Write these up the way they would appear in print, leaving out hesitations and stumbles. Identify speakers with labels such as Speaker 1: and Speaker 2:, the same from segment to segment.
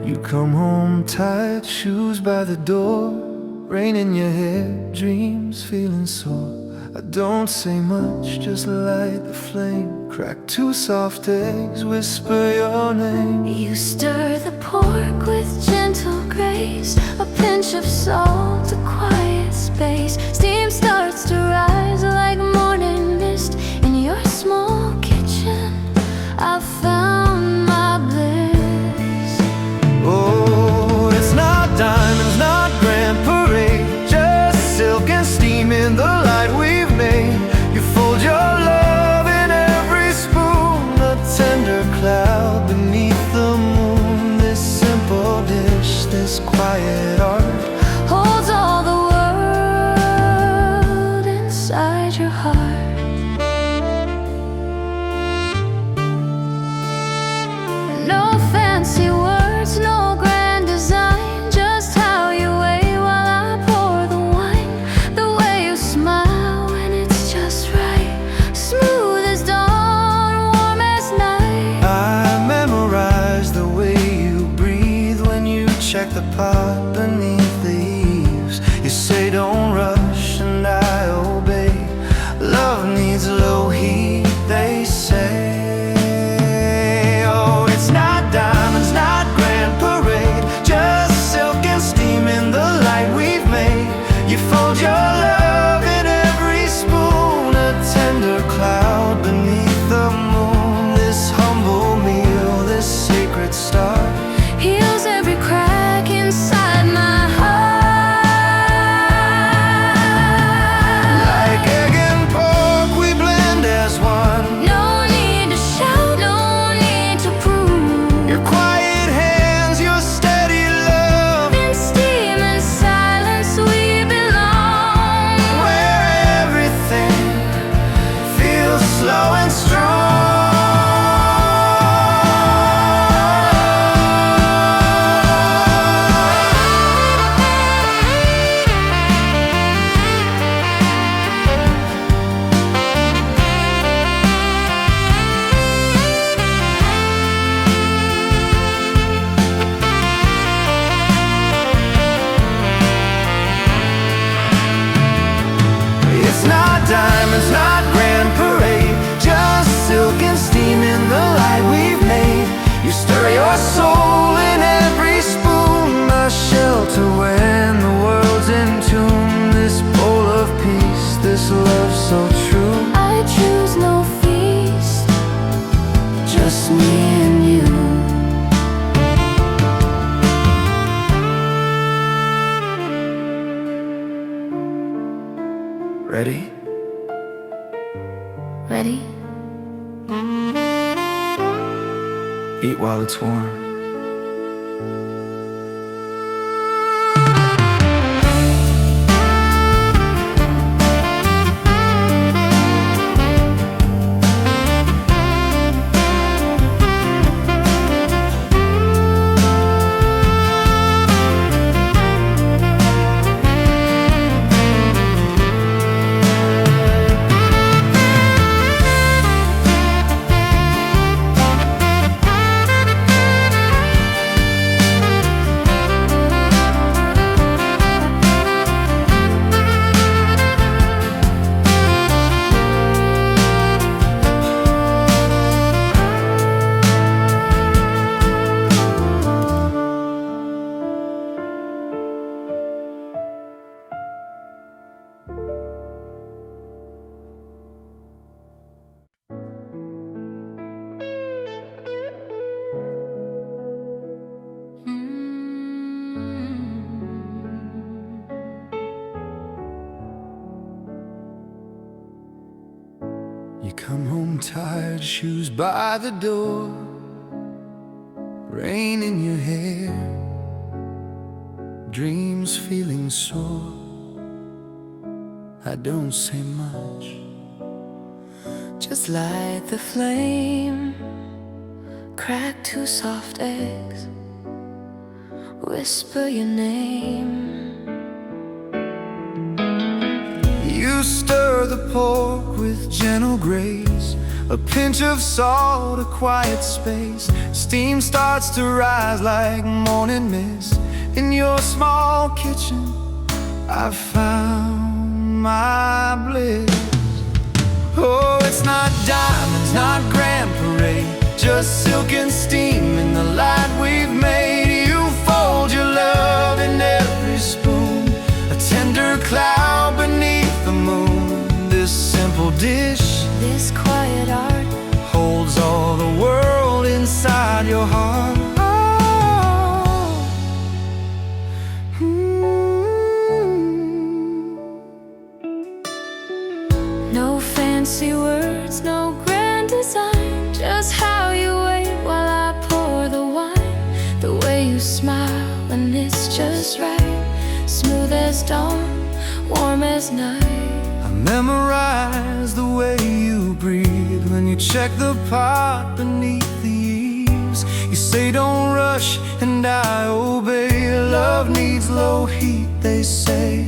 Speaker 1: You come home tired, shoes by the door, rain in your hair, dreams feeling sore. I don't say much, just light the flame, crack 2 soft eggs, whisper your name.
Speaker 2: You stir the pork with gentle grace, a pinch of salt, a quiet space. Steam starts to rise like morning mist. In your small kitchen, I found my bliss.
Speaker 1: Oh, it's not diamonds, not grand parade, just silk and steam in the light we've made. You fold your love in every spoon, a tender cloud beneath the moon. This simple dish, this quiet art,
Speaker 2: Holds all the world inside your heart. No fancy words, no grand design, just how you wait while I pour the wine. The way you smile when it's just right, smooth as dawn, warm as night.
Speaker 1: I memorize the way you breathe when you check the pot beneath the eaves. You say don't rush and I obey. Love needs low heat, they say. Oh, it's not diamonds, not grand parade, just silk and steam in the light we've made. You fold your love in every spoon, a tender cloud beneath the moon. This humble meal, this sacred start,
Speaker 2: Heals every crack inside my heart.
Speaker 1: like egg and pork we blend as one.
Speaker 2: No need to shout, no need to prove.
Speaker 1: Your quiet hands, your steady love,
Speaker 2: In steam and silence we belong.
Speaker 1: where everything feels slow and strong. It's not diamonds, not grand parade, just silk and steam in the light we've made. You stir your soul in every spoon, my shelter when the world's in tune. This bowl of peace, this love so true,
Speaker 2: I choose no feast,
Speaker 1: just me and you. Ready?
Speaker 2: ready?
Speaker 1: Eat while it's warm. You come home tired, shoes by the door, rain in your hair, dreams feeling sore. I don't say much,
Speaker 2: Just light the flame, crack 2 soft eggs, whisper your name.
Speaker 1: you stir the pork with gentle grace, a pinch of salt, a quiet space. Steam starts to rise like morning mist. In your small kitchen, I've found my bliss. Oh, it's not diamonds, not grand parade, just silk and steam in the light we've made. You fold your love in every spoon, a tender cloud beneath the moon. This simple dish,
Speaker 2: This quiet art
Speaker 1: holds all the world inside your heart.
Speaker 2: No fancy words, no grand design, just how you wait while I pour the wine. The way you smile and it's just right, smooth as dawn, warm as night.
Speaker 1: I memorize the way you breathe when you check the pot beneath the eaves. You say don't rush and I obey. Love needs low heat, they say.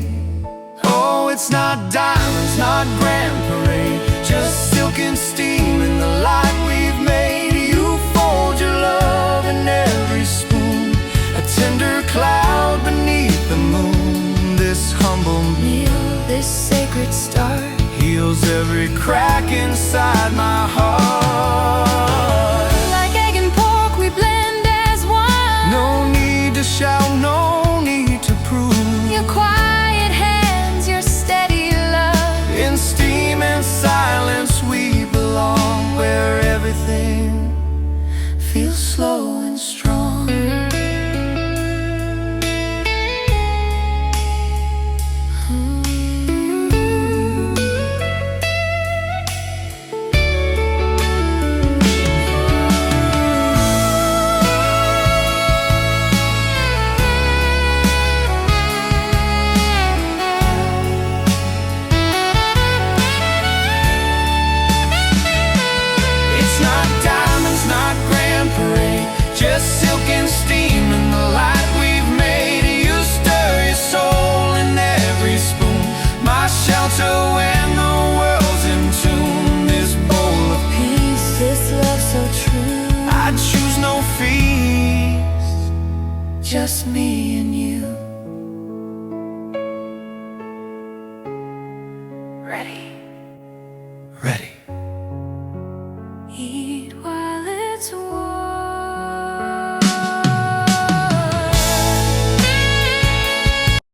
Speaker 1: Oh, it's not diamonds, not grand parade, just silk and steam in the light we've made. You fold your love in every spoon, a tender cloud beneath the moon. This humble
Speaker 2: Meal, this sacred start,
Speaker 1: heals every crack inside my heart.
Speaker 2: like egg and pork we blend as one.
Speaker 1: No need to shout, no need to prove.
Speaker 2: Your quiet hands, your steady love,
Speaker 1: In steam and silence we belong, where everything feels slow and strong. It's not diamonds, not grand parade, just silk and steam in the light we've made. You stir your soul in every spoon, my shelter when the world's in tune. This bowl of
Speaker 2: peace, this love so true.
Speaker 1: I choose no feast,
Speaker 2: Just me and